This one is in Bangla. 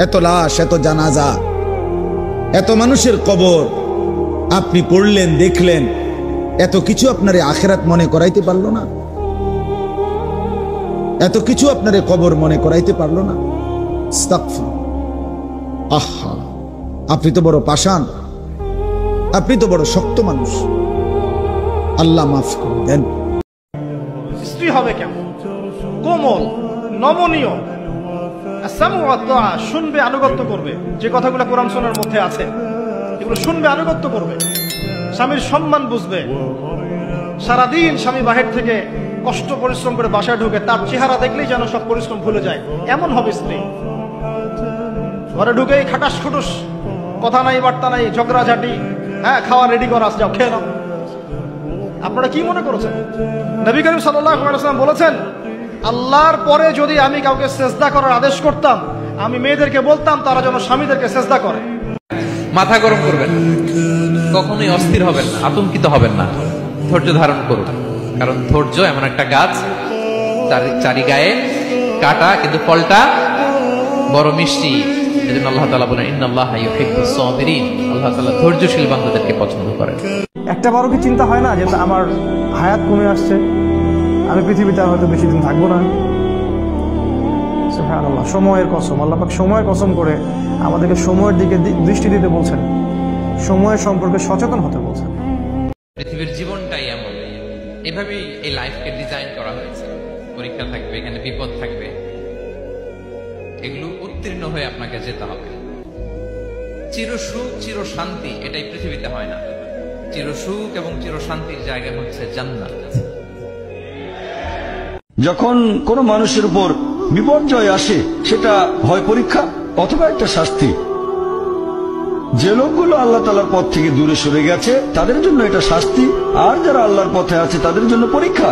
এত লাশ, এত জানাজা, এত মানুষের কবর আপনি পড়লেন, দেখলেন, এত কিছু আপনারে আখিরাত মনে করাইতে পারলো না? এত কিছু আপনারে কবর মনে করাইতে পারলো না? আস্তাগফির। আহা, আপনি তো বড় পাষাণ, আপনি তো বড় শক্ত মানুষ, আল্লাহ মাফ করে দেন। স্ত্রী হবে কেমন? কোমল, নমনীয়, শুনবে, আনুগত্য করবে। যে কথাগুলো কোরআন সুন্নাহর মধ্যে আছে এগুলো শুনবে, আনুগত্য করবে, স্বামীর সম্মান বুঝবে। সারাদিন স্বামী বাহির থেকে কষ্ট পরিশ্রম করে বাসায় ঢুকে, তার চেহারা দেখলেই যেন সব পরিশ্রম ভুলে যায়, এমন হবে স্ত্রী। ঘরে ঢুকেই খাটাস খুটুস, কথা নাই বার্তা নাই, ঝগড়াঝাটি, হ্যাঁ খাওয়া রেডি করা, যাও খেয়ে নাও। আপনারা কি মনে করেছেন? নবী করিম সাল্লাল্লাহু আলাইহি ওয়াসাল্লাম বলেছেন, আল্লাহর পরে যদি আমি কাউকে সেজদা করার আদেশ করতাম, আমি মেয়েদেরকে বলতাম তারা যেন স্বামীদেরকে সেজদা করে। মাথা গরম করবেন না, কখনোই অস্থির হবেন না, আতঙ্কিত হবেন না, ধৈর্য ধারণ করুন। কারণ ধৈর্য এমন একটা গাছ, চারি গায়ে কাটা, কিন্তু ফলটা বড় মিষ্টি। এজন্য আল্লাহ তাআলা বলেন, ইন্নাল্লাহা ইউহিব্বুস সাবিরিন, আল্লাহ তাআলা ধৈর্যশীল বান্দাদেরকে পছন্দ করেন। একটা বারো কি চিন্তা হয় না যে আমার হায়াত কমে আসছে, আমি পৃথিবীতে হয়তো বেশি দিন থাকবো না? সুবহানাল্লাহ, সময়ের কসম, আল্লাহ পাক সময়ের কসম করে আমাদেরকে সময়ের দিকে দৃষ্টি দিতে বলছেন, সময়ের সম্পর্কে সচেতন হতে বলছেন। পৃথিবীর জীবনটাই এমন, এভাবেই এই লাইফকে ডিজাইন করা হয়েছে। পরীক্ষা থাকবে, এখানে বিপদ থাকবে, এগুলো উত্তীর্ণ হয়ে আপনাকে যেতে হবে। চিরসুখ, চির শান্তি এটাই পৃথিবীতে হয় না। চিরসুখ এবং চির শান্তির জায়গা হচ্ছে জান্নাত। যখন কোন মানুষের উপর বিপর্যয় আসে, সেটা হয় পরীক্ষা অথবা একটা শাস্তি। যে লোকগুলো আল্লাহ তাআলার পথ থেকে দূরে সরে গেছে তাদের জন্য এটা শাস্তি, আর যারা আল্লাহর পথে আছে তাদের জন্য পরীক্ষা।